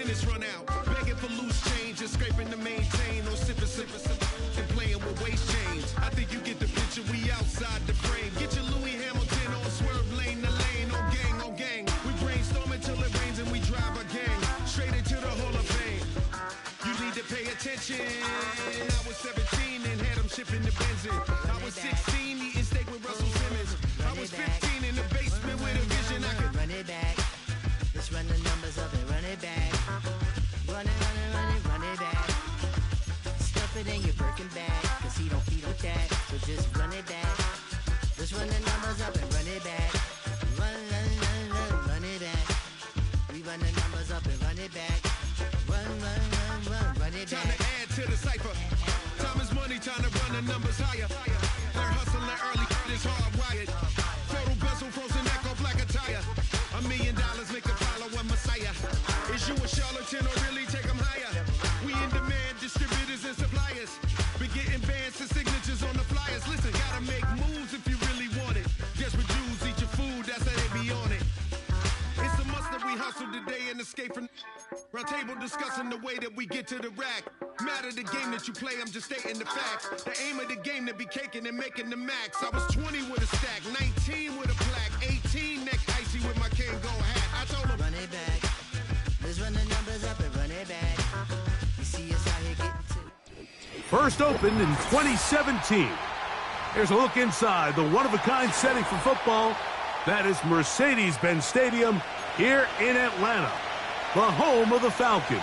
minutes run out. Begging for loose change, just scraping to maintain. No sipping, and playing with waist chains. I think you get the picture, we outside the frame. Get your Louis Hamilton on swerve lane to lane. On gang. We brainstorm until it rains and we drive a gang. Straight into the Hall of Fame. You need to pay attention. I was 17 and had them shipping the benzin. I was 16 eating steak with Russell Simmons. I was 15 in the basement with a vision. I could run it back. Let's run the numbers up and run it back. Run it back. Stuff it in your Birkin bag, cause he don't feed with that. So just run it back. Let's run the numbers up and run it back. Run it back. We run the numbers up and run it back. Run it back. Time to add to the cipher. Time is money, time to run the numbers higher. They're hustling early, it's hardwired. Total bezel, frozen neck off like a tire. $1 million make a follow a messiah. Is you a charlatan or really take them higher? We in demand, distributors and suppliers. Been getting bands and signatures on the flyers. Listen, gotta make moves if you really want it. Desperate Jews eat your food, that's how they be on it. It's a must that we hustle today and escape from round table discussing the way that we get to the rack. Matter the game that you play, I'm just stating the facts. The aim of the game to be caking and making the max. I was 20 with a stack, 19 with a plaque, 18 neck icy with my Kango hat. I told him, run it back. Let's run the numbers up and run it back. You see us out here getting to. First opened in 2017. Here's a look inside the one-of-a-kind setting for football. That is Mercedes-Benz Stadium here in Atlanta, the home of the Falcons.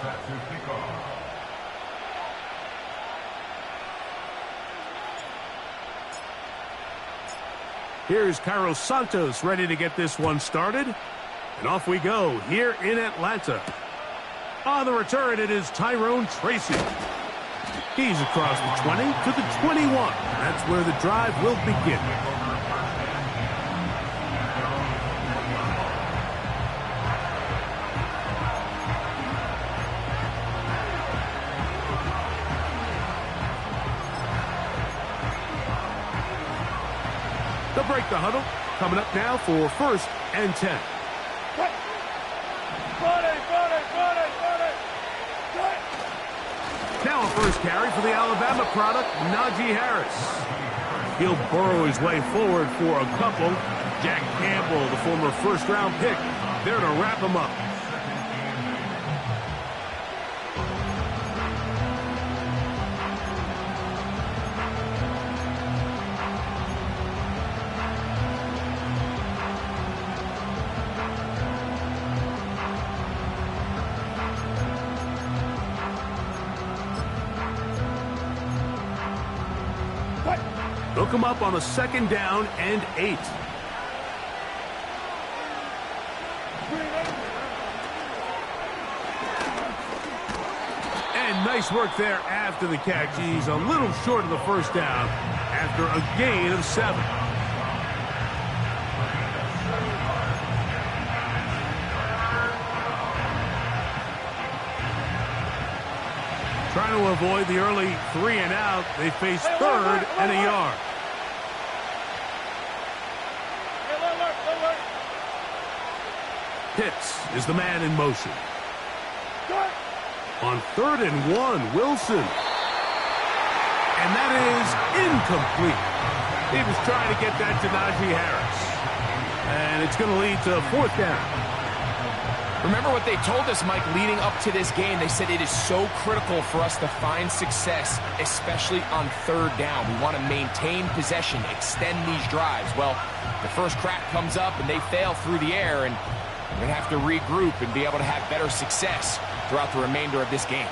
Set to kick off. Here's Cairo Santos ready to get this one started. And off we go here in Atlanta. On the return, it is Tyrone Tracy. He's across the 20 to the 21. That's where the drive will begin. They'll break the huddle. Coming up now for 1st and 10. Now a first carry for the Alabama product, Najee Harris. He'll burrow his way forward for a couple. Jack Campbell, the former first-round pick, there to wrap him up. They'll come up on a 2nd down and 8. And nice work there after the catch. He's a little short of the 1st down after a gain of 7. Trying to avoid the early 3 and out. They face 3rd and a yard. Pitts is the man in motion. On 3rd and 1, Wilson. And that is incomplete. He was trying to get that to Najee Harris. And it's going to lead to 4th down. Remember what they told us, Mike, leading up to this game. They said it is so critical for us to find success, especially on 3rd down. We want to maintain possession, extend these drives. Well, the first crack comes up, and they fail through the air, and we're going to have to regroup and be able to have better success throughout the remainder of this game.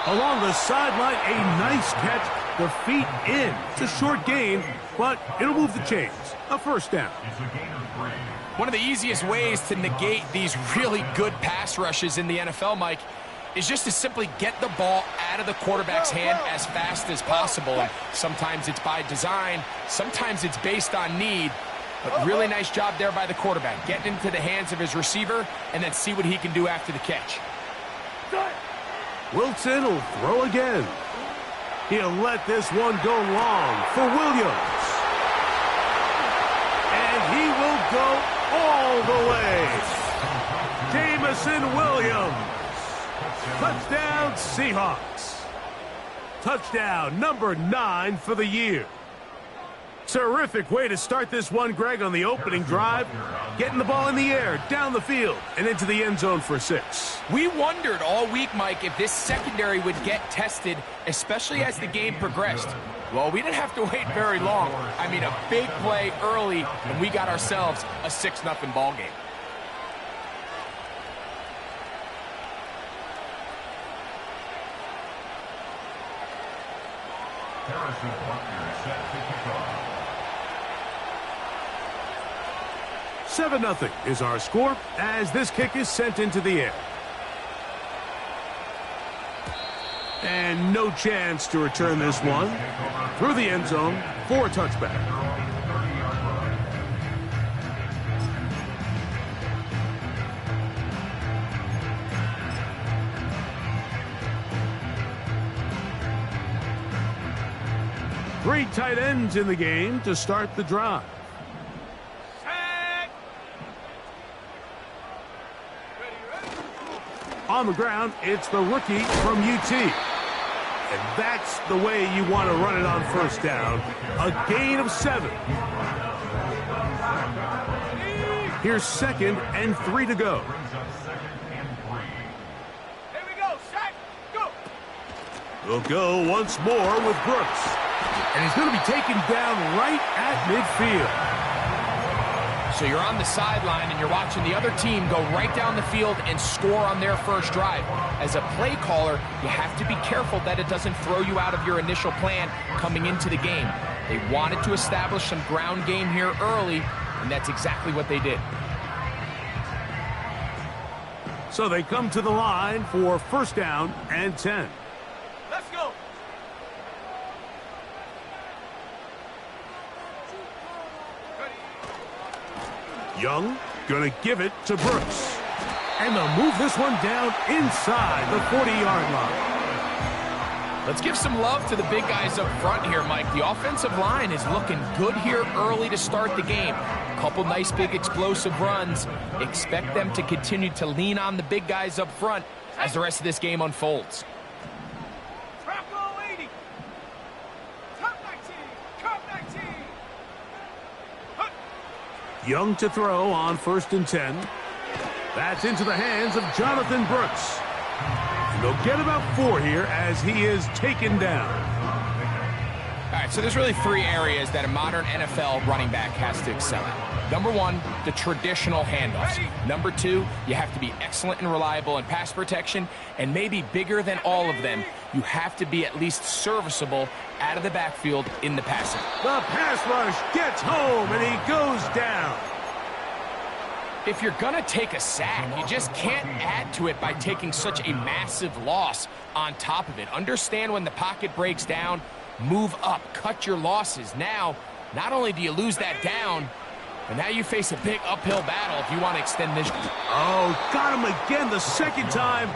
Along the sideline, a nice catch the feet in. It's a short gain, but it'll move the chains. A first down. One of the easiest ways to negate these really good pass rushes in the NFL, Mike, is just to simply get the ball out of the quarterback's hand as fast as possible. And sometimes it's by design, sometimes it's based on need. But really nice job there by the quarterback, getting into the hands of his receiver and then see what he can do after the catch. Wilson will throw again. He'll let this one go long for Williams. And he will go all the way. Jamison Williams. Touchdown, Seahawks. Touchdown number 9 for the year. Terrific way to start this one, Greg, on the opening drive. Getting the ball in the air, down the field, and into the end zone for 6. We wondered all week, Mike, if this secondary would get tested, especially as the game progressed. Well, we didn't have to wait very long. I mean, a big play early, and we got ourselves a 6-0 ball game. Harrison Butker set to kick off. 7-0 is our score as this kick is sent into the air. And no chance to return this one through the end zone for a touchback. Three tight ends in the game to start the drive. On the ground, it's the rookie from UT. And that's the way you want to run it on first down. A gain of 7. Here's 2nd and 3 to go. Here we go, Shaq, go! We'll go once more with Brooks. And he's going to be taken down right at midfield. So you're on the sideline and you're watching the other team go right down the field and score on their first drive. As a play caller, you have to be careful that it doesn't throw you out of your initial plan coming into the game. They wanted to establish some ground game here early, and that's exactly what they did. So they come to the line for first down and 10. Let's go! Young gonna give it to Brooks. And they'll move this one down inside the 40-yard line. Let's give some love to the big guys up front here, Mike. The offensive line is looking good here early to start the game. A couple nice big explosive runs. Expect them to continue to lean on the big guys up front as the rest of this game unfolds. Trap goal 80. Top 19. Top 19. Young to throw on 1st and 10. That's into the hands of Jonathan Brooks. And they'll get about 4 here as he is taken down. All right, so there's really 3 areas that a modern NFL running back has to excel at. Number 1, the traditional handoffs. Number 2, you have to be excellent and reliable in pass protection. And maybe bigger than all of them, you have to be at least serviceable out of the backfield in the passing. The pass rush gets home, and he goes down. If you're going to take a sack, you just can't add to it by taking such a massive loss on top of it. Understand when the pocket breaks down, move up, cut your losses. Now, not only do you lose that down, but now you face a big uphill battle if you want to extend this. Oh, got him again the second time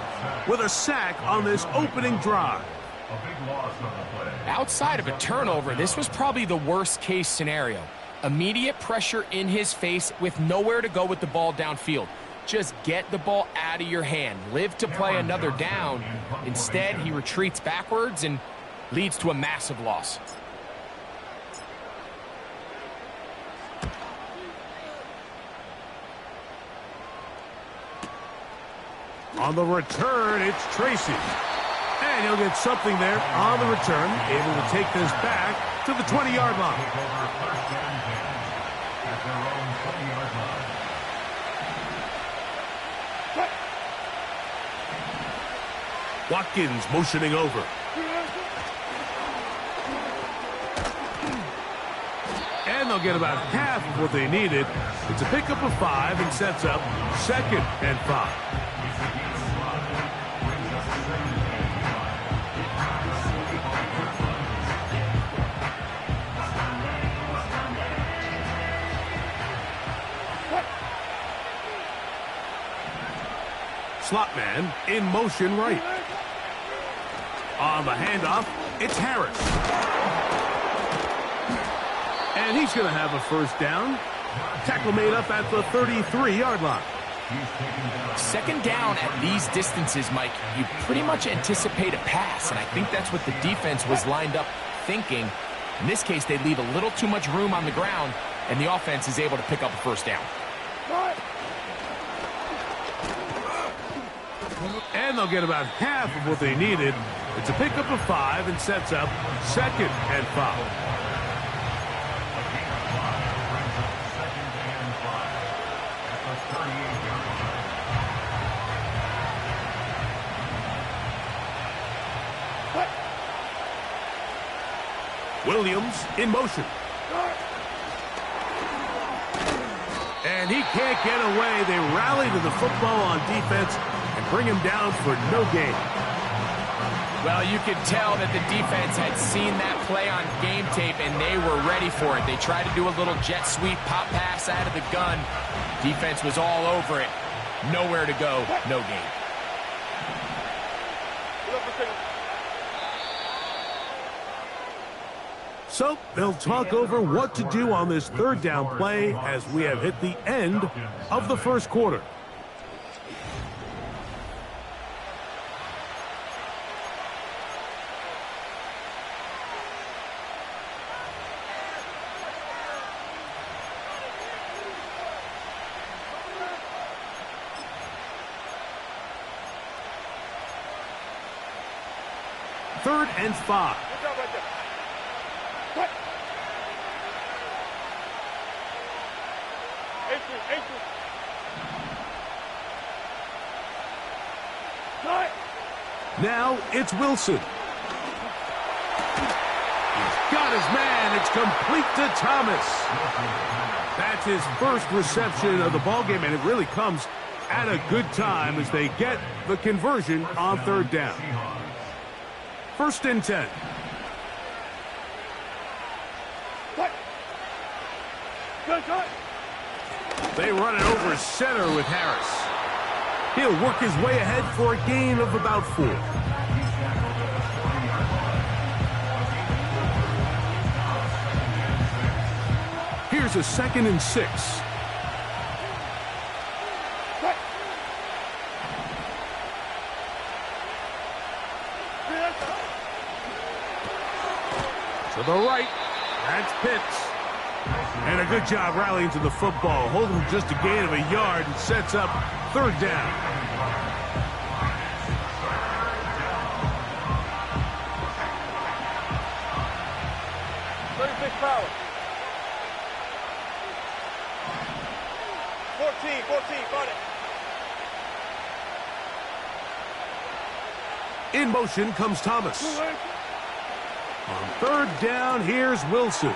with a sack on this opening drive. A big loss on the play. Outside of a turnover, this was probably the worst case scenario. Immediate pressure in his face with nowhere to go with the ball downfield. Just get the ball out of your hand. Live to play another down. Instead, he retreats backwards and leads to a massive loss. On the return, it's Tracy. And he'll get something there on the return, able to take this back to the 20-yard line. Watkins motioning over. And they'll get about half of what they needed. It's a pickup of 5 and sets up 2nd and 5. Slot man in motion right. On the handoff, it's Harris. And he's going to have a first down. Tackle made up at the 33-yard line. 2nd down at these distances, Mike, you pretty much anticipate a pass, and I think that's what the defense was lined up thinking. In this case, they leave a little too much room on the ground, and the offense is able to pick up a first down. And they'll get about half of what they needed. It's a pickup of 5 and sets up 2nd and 5. Williams in motion. And he can't get away. They rally to the football on defense and bring him down for no gain. Well, you could tell that the defense had seen that play on game tape, and they were ready for it. They tried to do a little jet sweep, pop pass out of the gun. Defense was all over it. Nowhere to go, no gain. So they'll talk over what to do on this 3rd down play as we have hit the end of the first quarter. Third and 5. Now it's Wilson. He's got his man. It's complete to Thomas. That's his first reception of the ballgame, and it really comes at a good time as they get the conversion on 3rd down. 1st and 10. They run it over center with Harris. He'll work his way ahead for a gain of about 4. Here's a 2nd and 6. To the right, that's Pitts. And a good job rallying to the football. Holding just a gain of a yard and sets up 3rd down. Big power. 14, got it. In motion comes Thomas. On 3rd down, here's Wilson.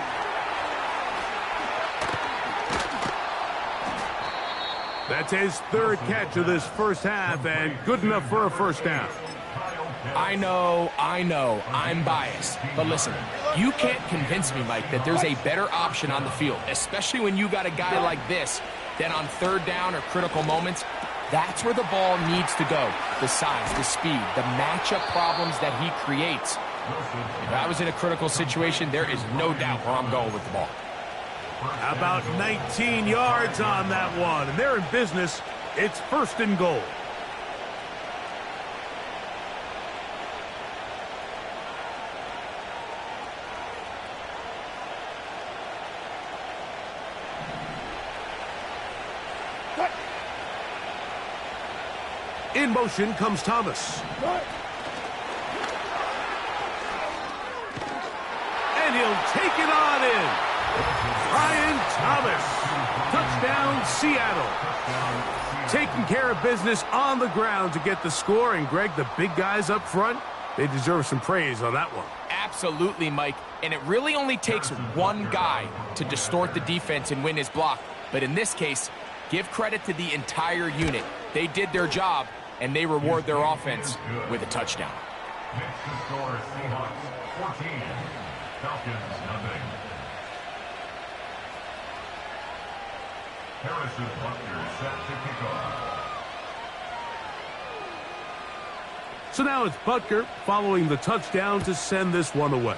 That's his 3rd catch of this first half, and good enough for a first down. I know, I'm biased. But listen, you can't convince me, Mike, that there's a better option on the field, especially when you got a guy like this, that on 3rd down or critical moments, that's where the ball needs to go. The size, the speed, the matchup problems that he creates. If I was in a critical situation, there is no doubt where I'm going with the ball. About 19 yards on that one, and they're in business. It's 1st and goal. In motion comes Thomas. And he'll take it on in. Brian Thomas. Touchdown, Seattle. Taking care of business on the ground to get the score. And, Greg, the big guys up front, they deserve some praise on that one. Absolutely, Mike. And it really only takes one guy to distort the defense and win his block. But in this case, give credit to the entire unit. They did their job, and they reward their offense with a touchdown. Next to score, Seahawks 14, Falcons nothing. Harrison Butker set to kick off. So now it's Butker following the touchdown to send this one away.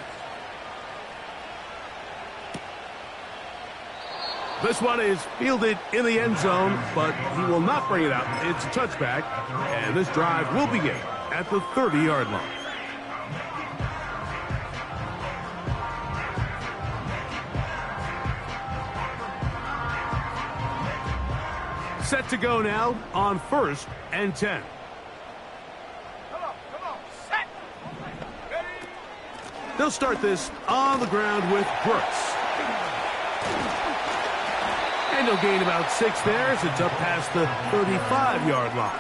This one is fielded in the end zone, but he will not bring it out. It's a touchback, and this drive will begin at the 30-yard line. Set to go now on 1st and 10. Come on, set. Ready? They'll start this on the ground with Brooks. And he'll gain about 6 there as it's up past the 35-yard line.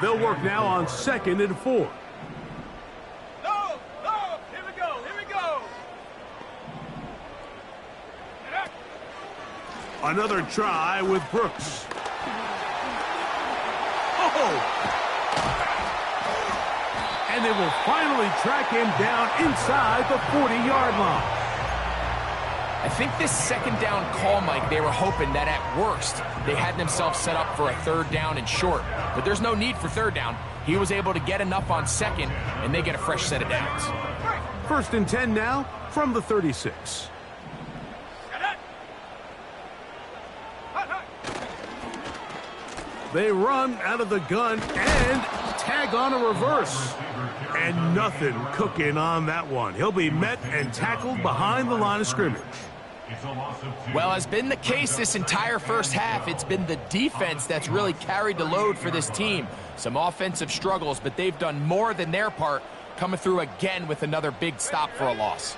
They'll work now on 2nd and 4. No, here we go. Another try with Brooks. Oh! And they will finally track him down inside the 40-yard line. I think this second down call, Mike, they were hoping that at worst they had themselves set up for a 3rd down and short. But there's no need for 3rd down. He was able to get enough on 2nd, and they get a fresh set of downs. 1st and 10 now from the 36. They run out of the gun and tag on a reverse. And nothing cooking on that one. He'll be met and tackled behind the line of scrimmage. Well, as been the case this entire first half, it's been the defense that's really carried the load for this team. Some offensive struggles, but they've done more than their part, coming through again with another big stop for a loss.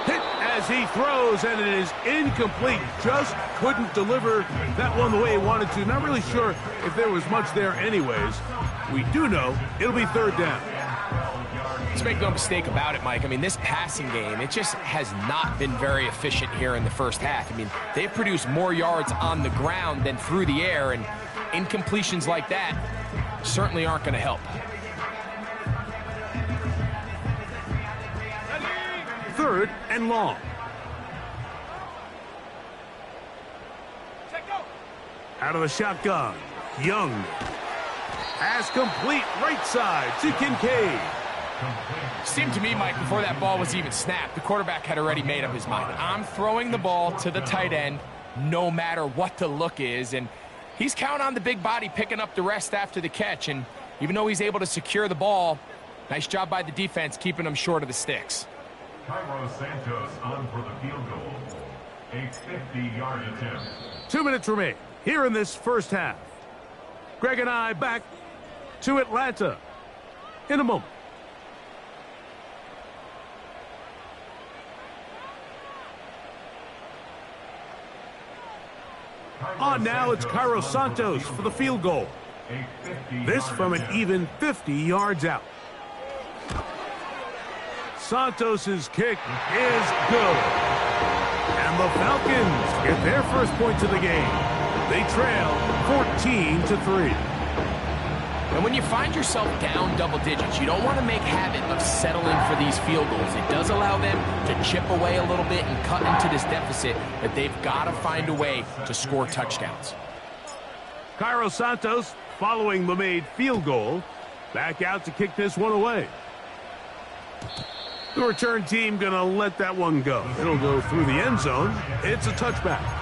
Hit as he throws, and it is incomplete. Just couldn't deliver that one the way he wanted to. Not really sure if there was much there anyways. We do know it'll be 3rd down. Let's make no mistake about it, Mike. I mean, this passing game, it just has not been very efficient here in the first half. I mean, they've produced more yards on the ground than through the air, and incompletions like that certainly aren't going to help. 3rd and long. Out of the shotgun, Young. Pass complete right side to Kincaid. Seemed to me, Mike, before that ball was even snapped, the quarterback had already made up his mind. I'm throwing the ball to the tight end no matter what the look is, and he's counting on the big body picking up the rest after the catch, and even though he's able to secure the ball, nice job by the defense keeping him short of the sticks. Cairo Santos on for the field goal. A 50-yard attempt. 2 minutes remain here in this first half. Greg and I back to Atlanta in a moment. On now, it's Cairo Santos for the field goal. This from an even 50 yards out. Santos's kick is good. And the Falcons get their first points of the game. They trail 14-3. And when you find yourself down double digits, you don't want to make habit of settling for these field goals. It does allow them to chip away a little bit and cut into this deficit, but they've got to find a way to score touchdowns. Cairo Santos following the made field goal. Back out to kick this one away. The return team going to let that one go. It'll go through the end zone. It's a touchback.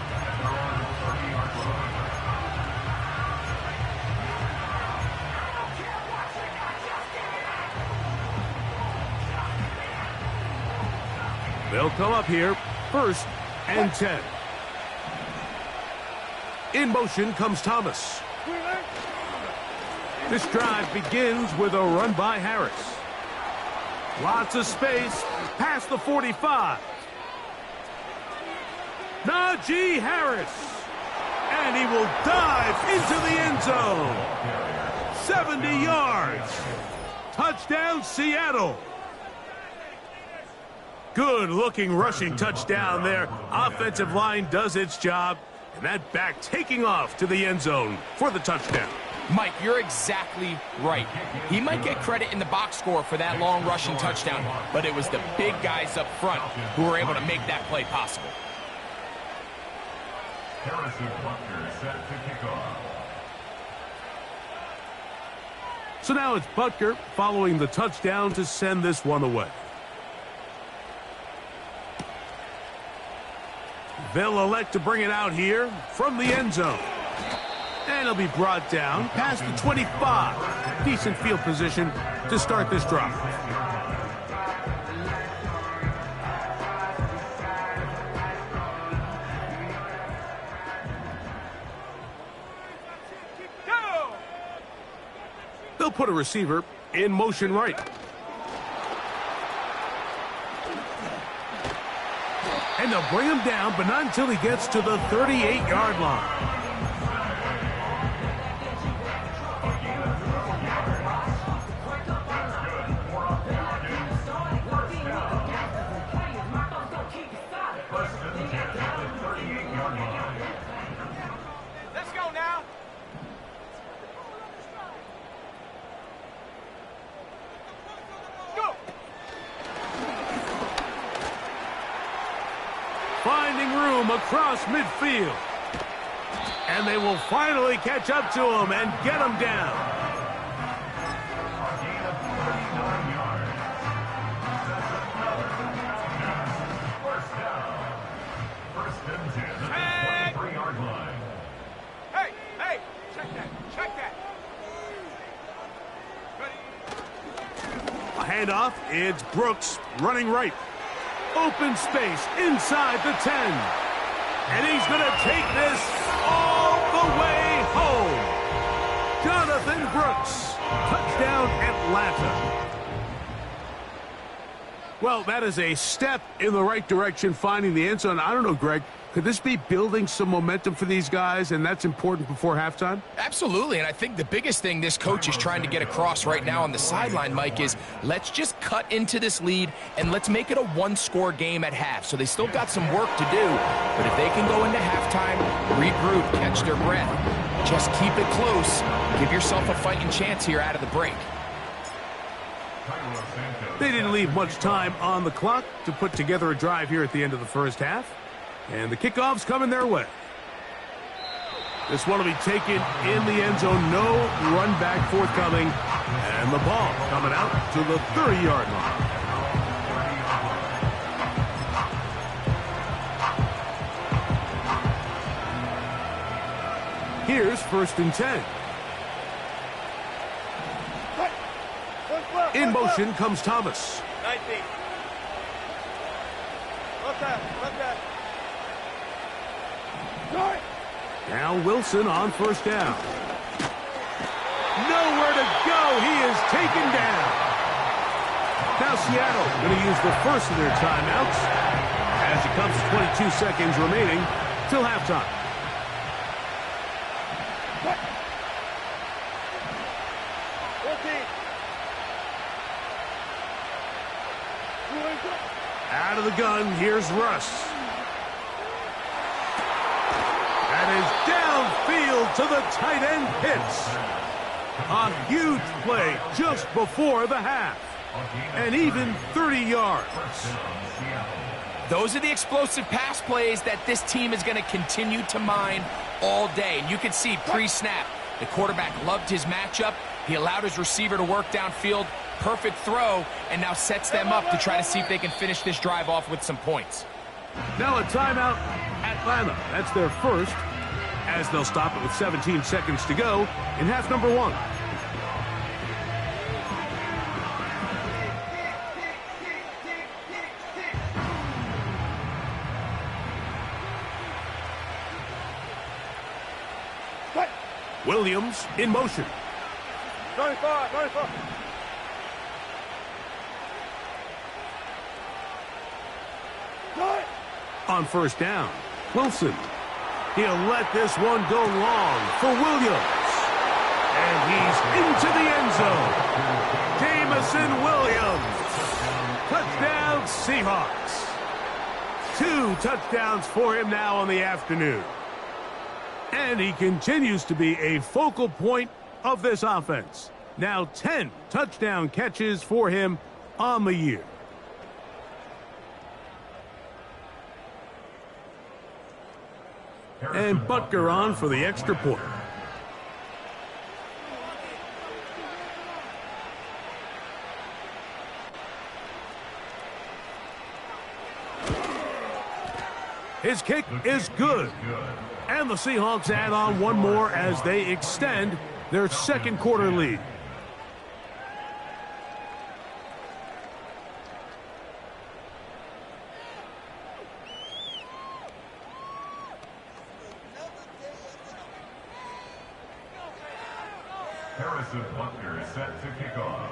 They'll come up here, 1st and 10. In motion comes Thomas. This drive begins with a run by Harris. Lots of space past the 45. Najee Harris. And he will dive into the end zone. 70 yards. Touchdown, Seattle. Good-looking rushing touchdown there. Offensive line does its job. And that back taking off to the end zone for the touchdown. Mike, you're exactly right. He might get credit in the box score for that long rushing touchdown, but it was the big guys up front who were able to make that play possible. Harrison Butker set to kick off. So now it's Butker following the touchdown to send this one away. They'll elect to bring it out here from the end zone. And it'll be brought down past the 25. Decent field position to start this drive. Go! They'll put a receiver in motion right. And they'll bring him down, but not until he gets to the 38-yard line. Let's go now. Go! Finding room across midfield. And they will finally catch up to him and get him down. Hey, hey, check that. Ready? A handoff, it's Brooks running right. Open space inside the 10. And he's going to take this all the way home. Jonathan Brooks, touchdown Atlanta. Well, that is a step in the right direction, finding the end zone. I don't know, Greg, could this be building some momentum for these guys, and that's important before halftime? Absolutely, and I think the biggest thing this coach is trying to get across right now on the sideline, Mike, is let's just cut into this lead and let's make it a one-score game at half. So they still got some work to do, but if they can go into halftime, regroup, catch their breath, just keep it close, give yourself a fighting chance here out of the break. They didn't leave much time on the clock to put together a drive here at the end of the first half. And the kickoff's coming their way. This one will be taken in the end zone. No run back forthcoming. And the ball coming out to the 30-yard line. Here's 1st and 10. In motion comes Thomas. 19. Left that. Now Wilson on 1st down. Nowhere to go. He is taken down. Now Seattle going to use the first of their timeouts as it comes to 22 seconds remaining till halftime. Out of the gun, here's Russ. That is downfield to the tight end Pitts. A huge play just before the half. And even 30 yards. Those are the explosive pass plays that this team is going to continue to mine all day. And you can see pre-snap, the quarterback loved his matchup. He allowed his receiver to work downfield. Perfect throw, and now sets them up to try to see if they can finish this drive off with some points. Now a timeout, Atlanta. That's their first, as they'll stop it with 17 seconds to go in half number 1. Williams in motion. 25. On 1st down, Wilson. He'll let this one go long for Williams. And he's into the end zone. Jamison Williams. Touchdown, Seahawks. 2 touchdowns for him now on the afternoon. And he continues to be a focal point of this offense. Now 10 touchdown catches for him on the year. And Butker on for the extra point. His kick is good. And the Seahawks add on one more as they extend their second quarter lead. Harrison Butker is set to kick off.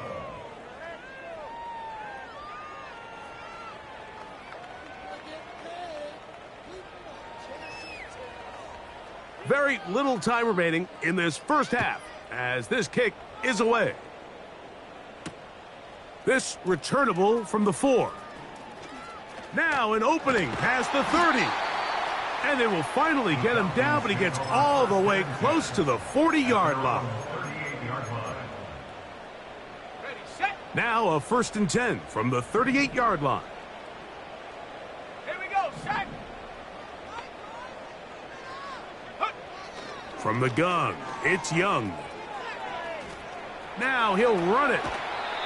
Very little time remaining in this first half as this kick is away. This returnable from the 4. Now an opening past the 30. And they will finally get him down, but he gets all the way close to the 40-yard line. Now a 1st and 10 from the 38-yard line. Here we go, set. From the gun, it's Young. Now he'll run it.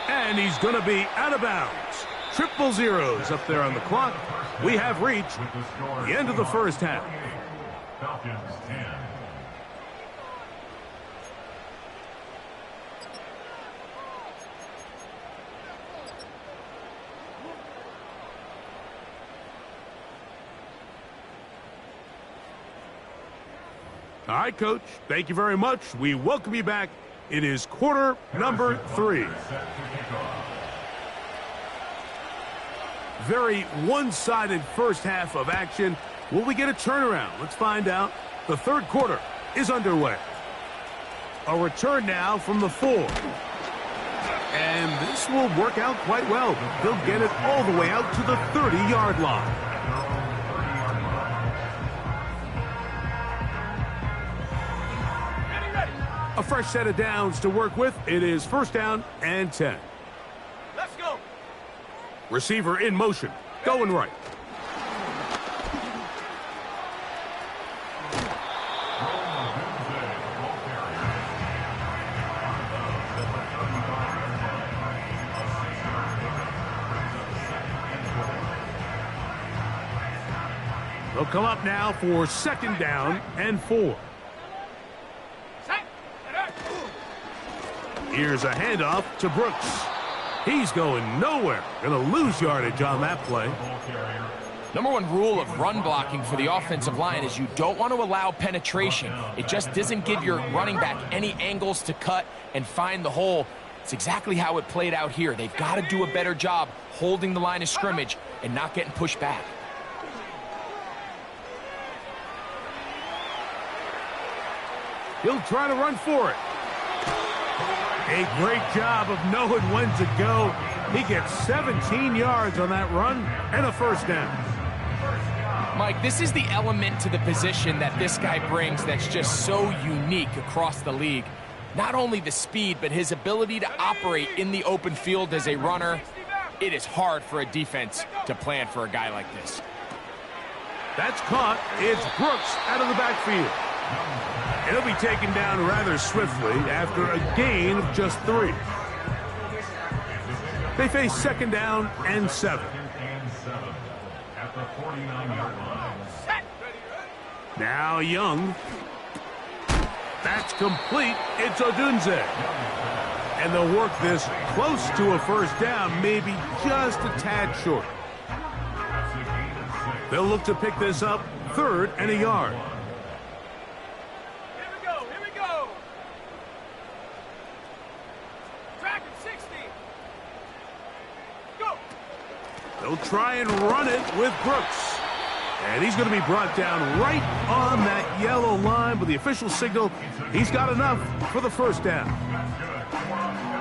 And he's going to be out of bounds. Triple zeros up there on the clock. We have reached the end of the first half. Falcons 10. All right, Coach. Thank you very much. We welcome you back. It is quarter number 3. Very one-sided first half of action. Will we get a turnaround? Let's find out. The third quarter is underway. A return now from the 4. And this will work out quite well. They'll get it all the way out to the 30-yard line. A fresh set of downs to work with. It is 1st down and 10. Let's go. Receiver in motion. Going right. They'll come up now for 2nd down and 4. Here's a handoff to Brooks. He's going nowhere. Going to lose yardage on that play. Number 1 rule of run blocking for the offensive line is you don't want to allow penetration. It just doesn't give your running back any angles to cut and find the hole. It's exactly how it played out here. They've got to do a better job holding the line of scrimmage and not getting pushed back. He'll try to run for it. A great job of knowing when to go. He gets 17 yards on that run and a 1st down. Mike, this is the element to the position that this guy brings that's just so unique across the league. Not only the speed, but his ability to operate in the open field as a runner. It is hard for a defense to plan for a guy like this. That's caught. It's Brooks out of the backfield. It'll be taken down rather swiftly after a gain of just 3. They face 2nd down and 7. At the 49-yard line. Now Young. That's complete. It's Odunze. And they'll work this close to a 1st down, maybe just a tad short. They'll look to pick this up 3rd and a yard. They'll try and run it with Brooks. And he's going to be brought down right on that yellow line with the official signal. He's got enough for the first down.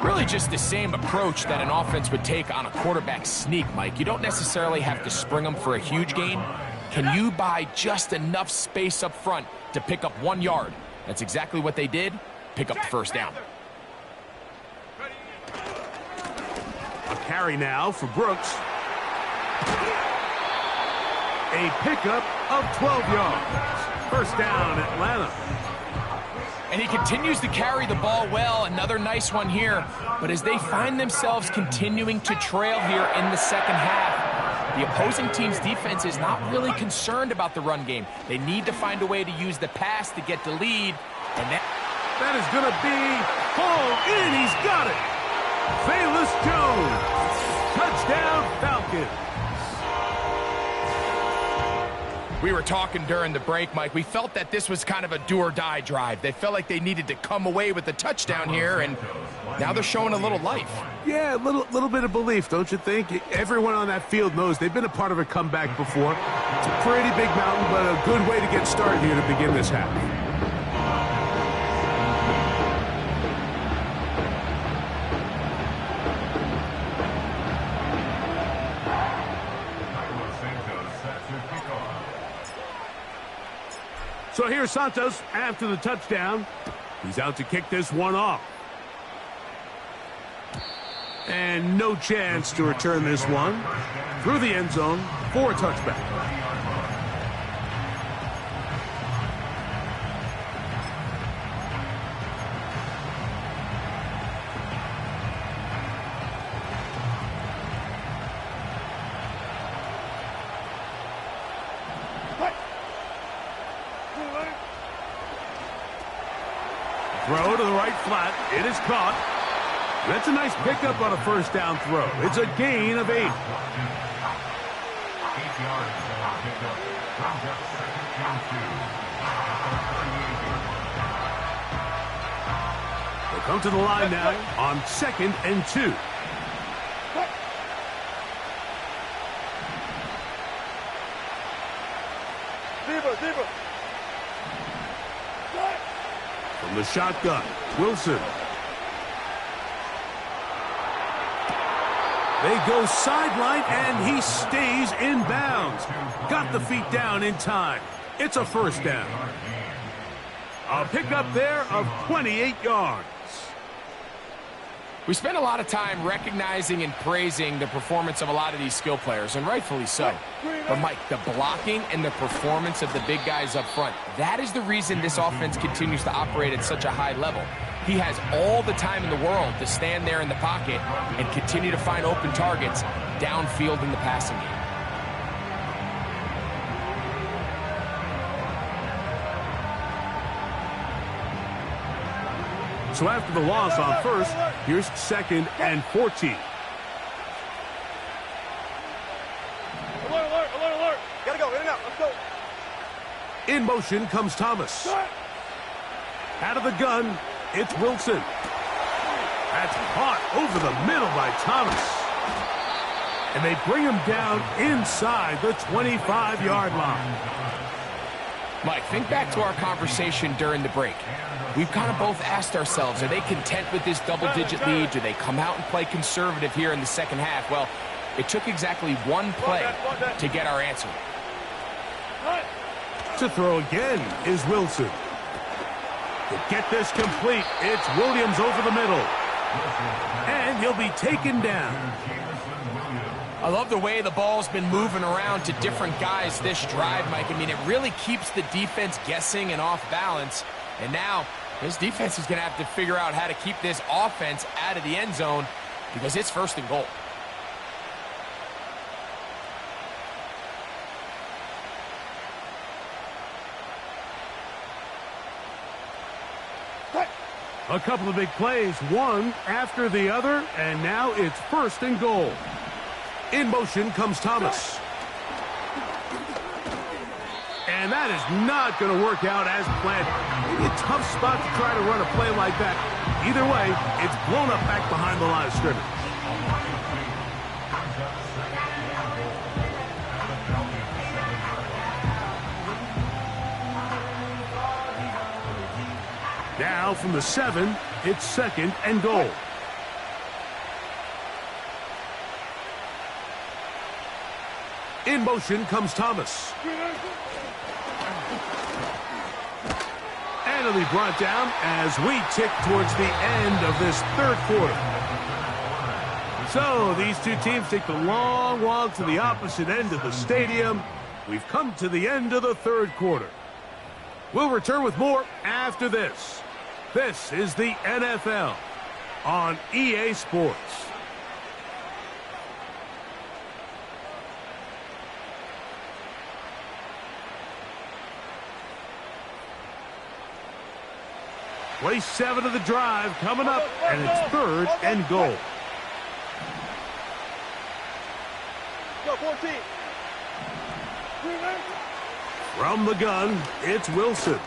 Really just the same approach that an offense would take on a quarterback sneak, Mike. You don't necessarily have to spring them for a huge gain. Can you buy just enough space up front to pick up 1 yard? That's exactly what they did. Pick up the first down. A carry now for Brooks. A pickup of 12 yards. First down, Atlanta. And he continues to carry the ball well. Another nice one here. But as they find themselves continuing to trail here in the second half, the opposing team's defense is not really concerned about the run game. They need to find a way to use the pass to get the lead. And that is going to be hauled in. He's got it. Velus Jones. Touchdown, Falcons. We were talking during the break, Mike. We felt that this was kind of a do-or-die drive. They felt like they needed to come away with the touchdown here, and now they're showing a little life. Yeah, a little bit of belief, don't you think? Everyone on that field knows they've been a part of a comeback before. It's a pretty big mountain, but a good way to get started here to begin this half. So here's Santos after the touchdown. He's out to kick this one off. And no chance to return this one through the end zone for a touchback. Throw to the right flat. It is caught. That's a nice pickup on a first down throw. It's a gain of 8. 8 yards picked up. Brings up second and 2. They come to the line now on 2nd and 2. Deeper. From the shotgun, Wilson. They go sideline, and he stays in bounds. Got the feet down in time. It's a first down. A pickup there of 28 yards. We spend a lot of time recognizing and praising the performance of a lot of these skill players, and rightfully so. But, Mike, the blocking and the performance of the big guys up front, that is the reason this offense continues to operate at such a high level. He has all the time in the world to stand there in the pocket and continue to find open targets downfield in the passing game. So after the loss on first, here's 2nd and 14. Alert. Gotta go, in and out, let's go. In motion comes Thomas. Out of the gun, it's Wilson. That's caught over the middle by Thomas. And they bring him down inside the 25-yard line. Mike, think back to our conversation during the break. We've kind of both asked ourselves, are they content with this double-digit lead? Do they come out and play conservative here in the second half? Well, it took exactly one play to get our answer. To throw again is Wilson. To get this complete, it's Williams over the middle. And he'll be taken down. I love the way the ball's been moving around to different guys this drive, Mike. I mean, it really keeps the defense guessing and off balance. And now, this defense is going to have to figure out how to keep this offense out of the end zone because it's 1st and goal. A couple of big plays, one after the other, and now it's 1st and goal. In motion comes Thomas. And that is not going to work out as planned. Maybe a tough spot to try to run a play like that. Either way, it's blown up back behind the line of scrimmage. Now from the 7, it's 2nd and goal. In motion comes Thomas. And it'll be brought down as we tick towards the end of this 3rd quarter. So these two teams take the long walk to the opposite end of the stadium. We've come to the end of the 3rd quarter. We'll return with more after this. This is the NFL on EA Sports. Play 7 of the drive coming up, and it's 3rd and goal. Go, 14. From the gun, it's Wilson.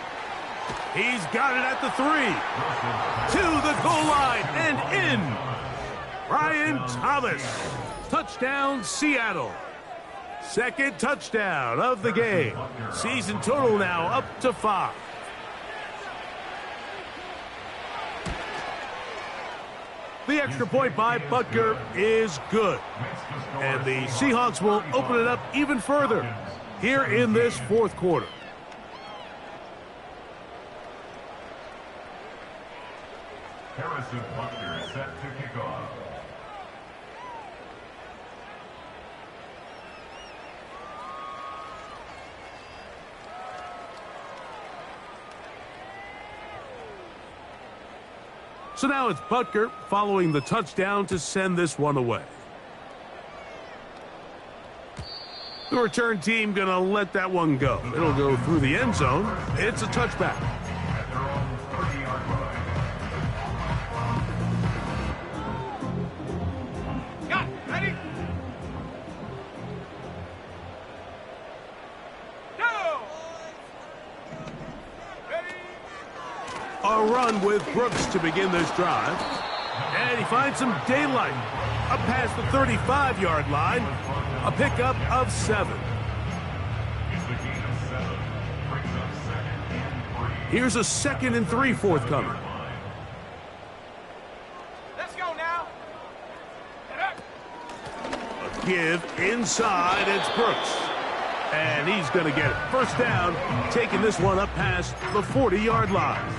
He's got it at the 3. To the goal line and in. Brian Thomas. Touchdown, Seattle. 2nd touchdown of the game. Season total now up to 5. The extra point by Butker is good. And the Seahawks will open it up even further here in this 4th quarter. Harrison Butker set to kick off. So now it's Butker following the touchdown to send this one away. The return team going to let that one go. It'll go through the end zone. It's a touchback. At their own 30-yard line. Got it. Ready? Go! Ready? A run with Brooks to begin this drive. And he finds some daylight. Up past the 35-yard line. A pickup of 7. It's the gain of 7. Brings up 2nd and 3. Here's a 2nd and 3 forthcoming. Let's go now. A give inside. It's Brooks. And he's going to get it. First down, taking this one up past the 40-yard line.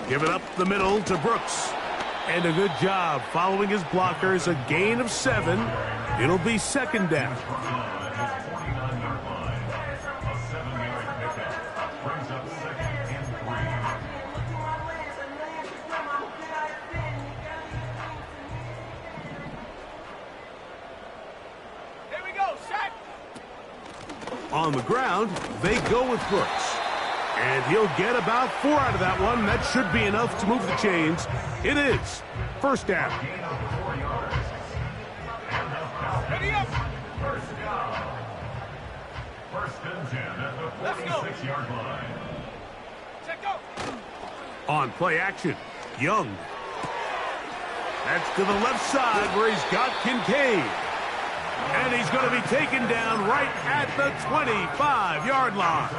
Give it up the middle to Brooks. And a good job following his blockers. A gain of 7. It'll be 2nd down. Here we go, sack. On the ground, they go with Brooks. And he'll get about 4 out of that one. That should be enough to move the chains. It is. First down. Ready up. First down. 1st and 10 at the 46-yard line. Check go. On play action, Young. That's to the left side where he's got Kincaid. And he's going to be taken down right at the 25-yard line.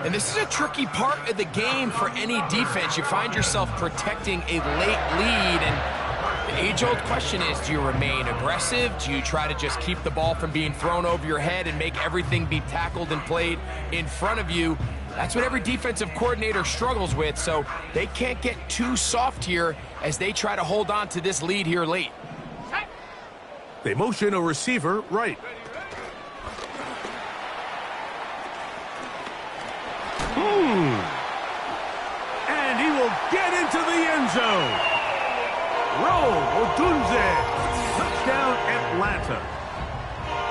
And this is a tricky part of the game for any defense. You find yourself protecting a late lead, and the age-old question is, do you remain aggressive? Do you try to just keep the ball from being thrown over your head and make everything be tackled and played in front of you? That's what every defensive coordinator struggles with, so they can't get too soft here as they try to hold on to this lead here late. They motion a receiver right. And he will get into the end zone. Roll Odunze. Touchdown Atlanta.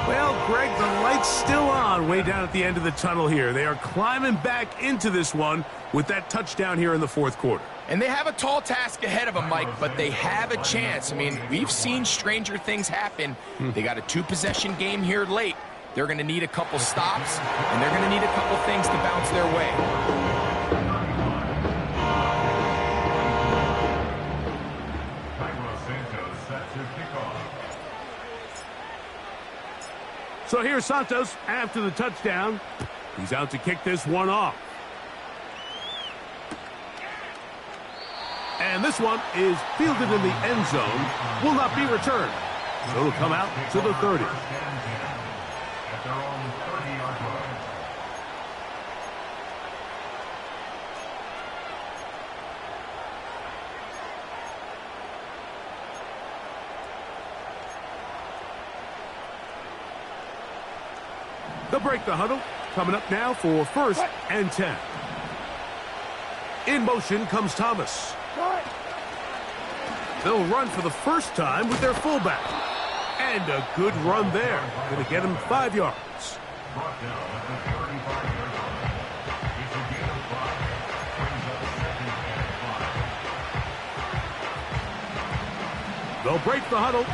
Well, Greg, the light's still on way down at the end of the tunnel here. They are climbing back into this one with that touchdown here in the 4th quarter. And they have a tall task ahead of them, Mike, but they have a chance. I mean, we've seen stranger things happen. They got a 2-possession game here late. They're going to need a couple stops, and they're going to need a couple things to bounce their way. So here's Santos after the touchdown. He's out to kick this one off. And this one is fielded in the end zone. Will not be returned. So it'll come out to the 30. At their own 30-yard line. They'll break the huddle. Coming up now for 1st and 10. In motion comes Thomas. They'll run for the first time with their fullback. And a good run there. Going to get him 5 yards. Brought down at the 35-yard line. It's a gain of 5. Brings up 2nd and 5. They'll break the huddle.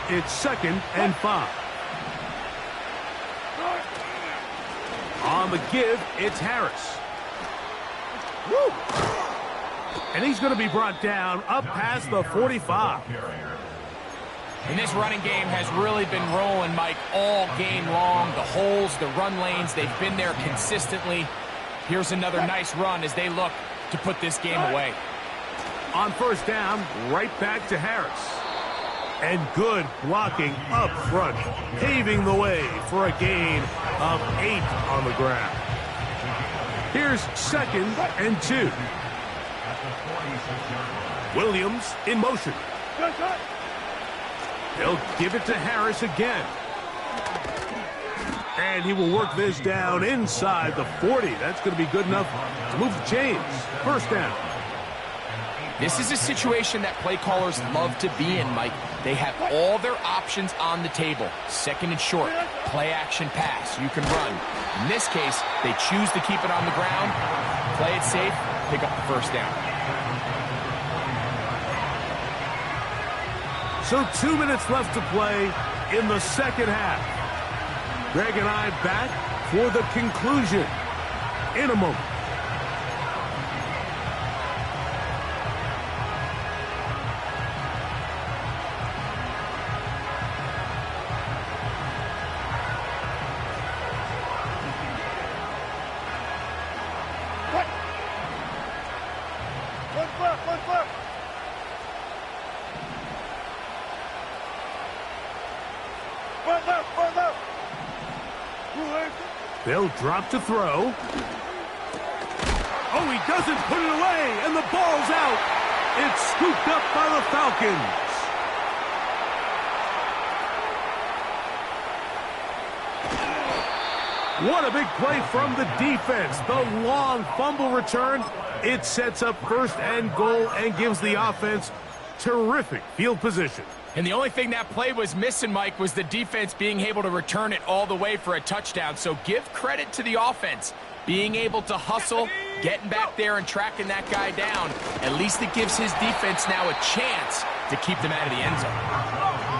It's 2nd and 5. On the give, it's Harris. Woo! And he's going to be brought down up past the 45. And this running game has really been rolling, Mike, all game long. The holes, the run lanes, they've been there consistently. Here's another nice run as they look to put this game away. On 1st down, right back to Harris. And good blocking up front, paving the way for a gain of 8 on the ground. Here's 2nd and 2. Williams in motion. They'll give it to Harris again. And he will work this down inside the 40. That's going to be good enough to move the chains. 1st down. This is a situation that play callers love to be in, Mike. They have all their options on the table. 2nd and short, play action pass, you can run. In this case, they choose to keep it on the ground, play it safe, pick up the 1st down. So 2 minutes left to play in the 2nd half. Greg and I back for the conclusion in a moment. They'll drop to throw. Oh, he doesn't put it away, and the ball's out. It's scooped up by the Falcons. What a big play from the defense. The long fumble return. It sets up 1st and goal and gives the offense terrific field position. And the only thing that play was missing, Mike, was the defense being able to return it all the way for a touchdown. So give credit to the offense. Being able to hustle, getting back there and tracking that guy down, at least it gives his defense now a chance to keep them out of the end zone.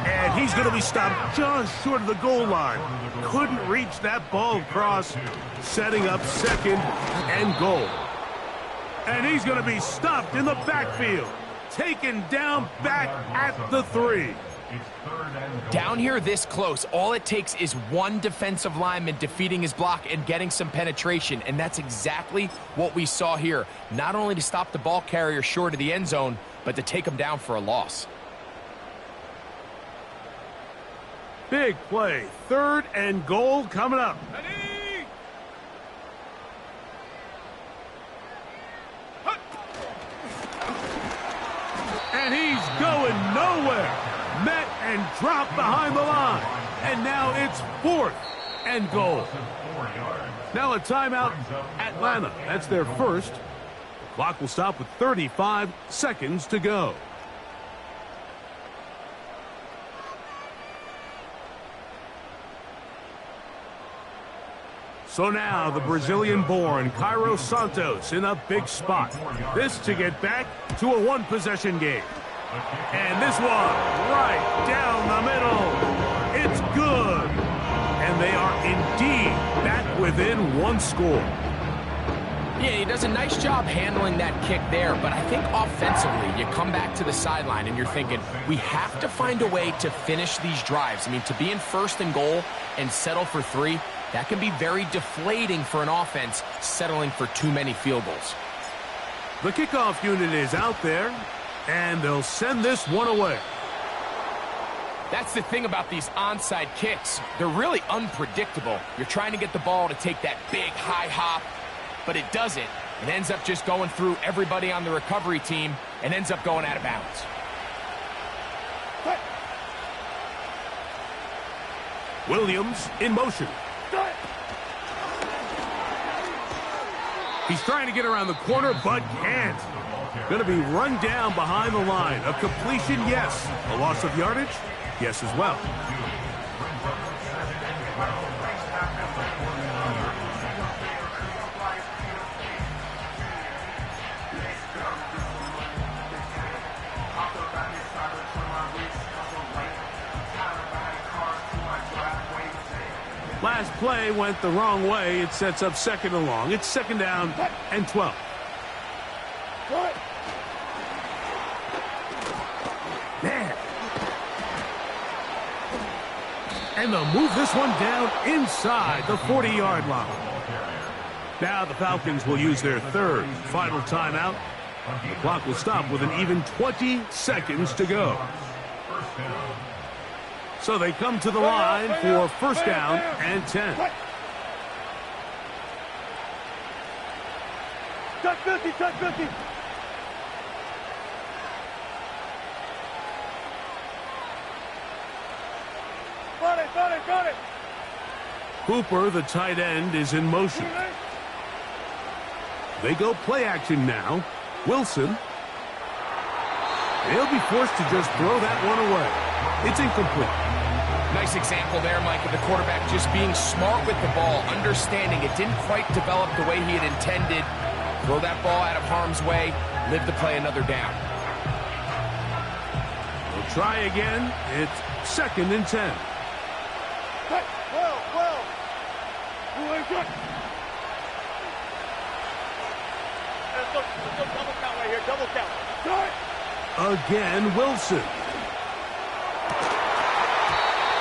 And he's going to be stopped just short of the goal line. Couldn't reach that ball across, setting up 2nd and goal. And he's going to be stopped in the backfield. Taken down back at the 3. Down here this close, all it takes is one defensive lineman defeating his block and getting some penetration, and that's exactly what we saw here. Not only to stop the ball carrier short of the end zone, but to take him down for a loss. Big play. 3rd and goal coming up. And he's going nowhere. Met and dropped behind the line. And now it's 4th and goal. Now a timeout, Atlanta. That's their 1st. The clock will stop with 35 seconds to go. So now the Brazilian-born Cairo Santos in a big spot. This to get back to a one-possession game. And this one right down the middle. It's good. And they are indeed back within one score. Yeah, he does a nice job handling that kick there, but I think offensively, you come back to the sideline and you're thinking, we have to find a way to finish these drives. I mean, to be in first and goal and settle for 3, that can be very deflating for an offense settling for too many field goals. The kickoff unit is out there, and they'll send this one away. That's the thing about these onside kicks. They're really unpredictable. You're trying to get the ball to take that big high hop, but it doesn't. It ends up just going through everybody on the recovery team and ends up going out of bounds. Williams in motion. He's trying to get around the corner, but can't. Going to be run down behind the line. A completion, yes. A loss of yardage, yes as well. Last play went the wrong way. It sets up second and long. It's second down and 12. Man. And they'll move this one down inside the 40-yard line. Now the Falcons will use their third final timeout. The clock will stop with an even 20 seconds to go. So they come to the line for first down and 10. Touch 50, touch 50. Got it. Hooper, the tight end, is in motion. They go play action now. Wilson. They'll be forced to just throw that one away. It's incomplete. Nice example there, Mike, of the quarterback just being smart with the ball, understanding it didn't quite develop the way he had intended. Throw that ball out of harm's way, live to play another down. We'll try again. It's second and 10. Let's go double count right here, double count. Again, Wilson.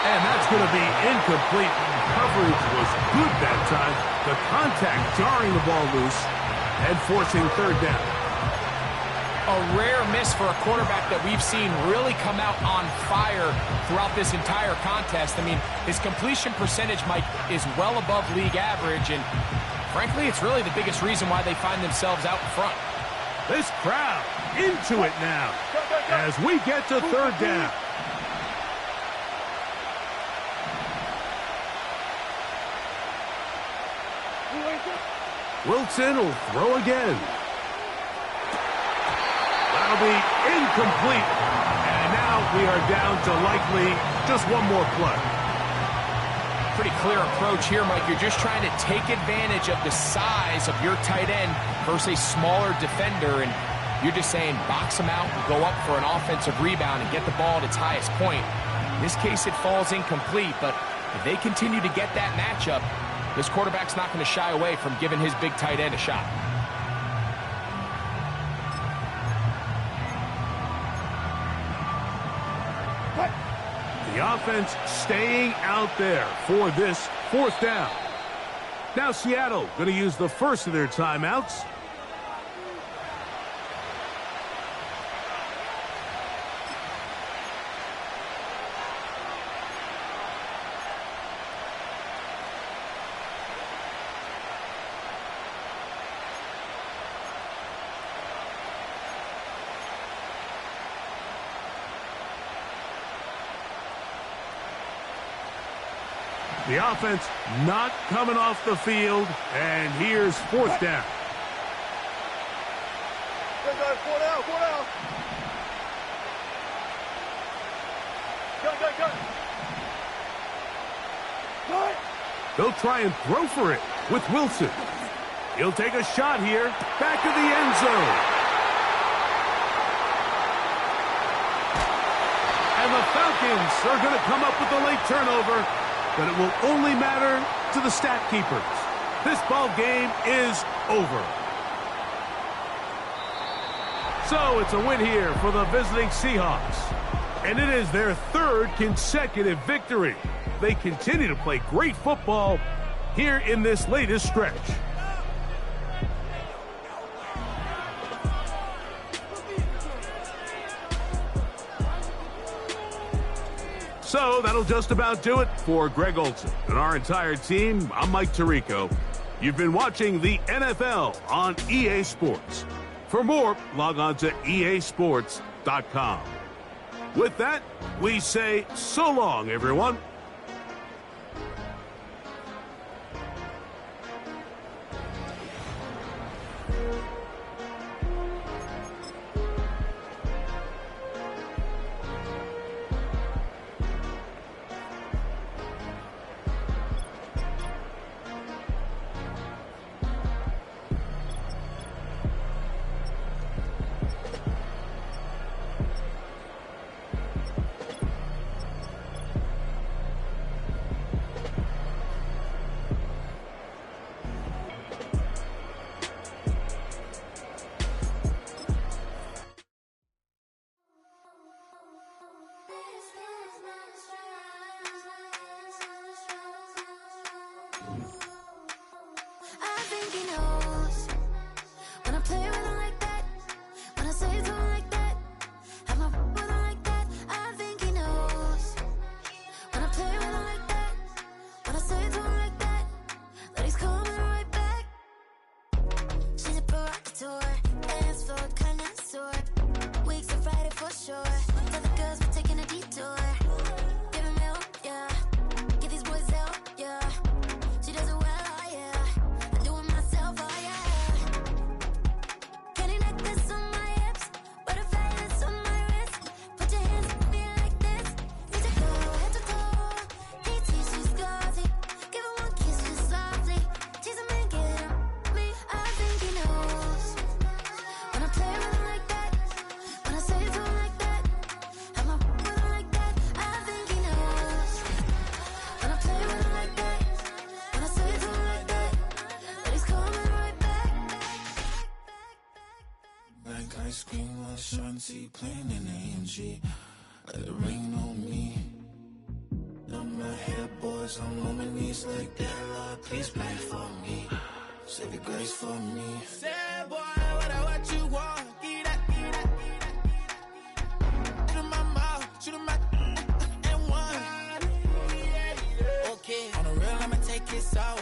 And that's going to be incomplete. Coverage was good that time. The contact jarring the ball loose and forcing third down. A rare miss for a quarterback that we've seen really come out on fire throughout this entire contest. I mean, his completion percentage, Mike, is well above league average, and frankly, it's really the biggest reason why they find themselves out in front. This crowd into it now as we get to third down. Wilson will throw again. That'll be incomplete. And now we are down to likely just one more play. Pretty clear approach here, Mike. You're just trying to take advantage of the size of your tight end versus a smaller defender, and you're just saying box him out and go up for an offensive rebound and get the ball at its highest point. In this case, it falls incomplete, but if they continue to get that matchup, this quarterback's not going to shy away from giving his big tight end a shot. The offense staying out there for this fourth down. Now Seattle going to use the first of their timeouts. The offense not coming off the field, and here's fourth down. Four down. Go. They'll try and throw for it. with Wilson. He'll take a shot here, back of the end zone. And the Falcons are going to come up with a late turnover, but it will only matter to the stat keepers. This ball game is over. So it's a win here for the visiting Seahawks. And it is their third consecutive victory. They continue to play great football here in this latest stretch. So that'll just about do it for Greg Olson and our entire team. I'm Mike Tirico. You've been watching the NFL on EA Sports. For more, log on to easports.com. With that, we say so long, everyone. I think he knows when I play with him like that, when I say to him like that, have my with him like that. I think he knows when I play with him like that, when I say to him like that, that he's coming right back. She's a provocateur, dance floor connoisseur, weeks of Friday for sure. Tell the girls we're taking a detour, give him milk, yeah, get these boys out, yeah. She does it well. Ice cream on Shanty, playing in AMG. Let it rain on me. On my head, boys, I'm on my knees like that. Lord, please pray for me. Save your grace for me. Say, boy, what you want? Get that. Shoot in my mouth, shoot in my and one. Okay, on the real, I'ma take it out.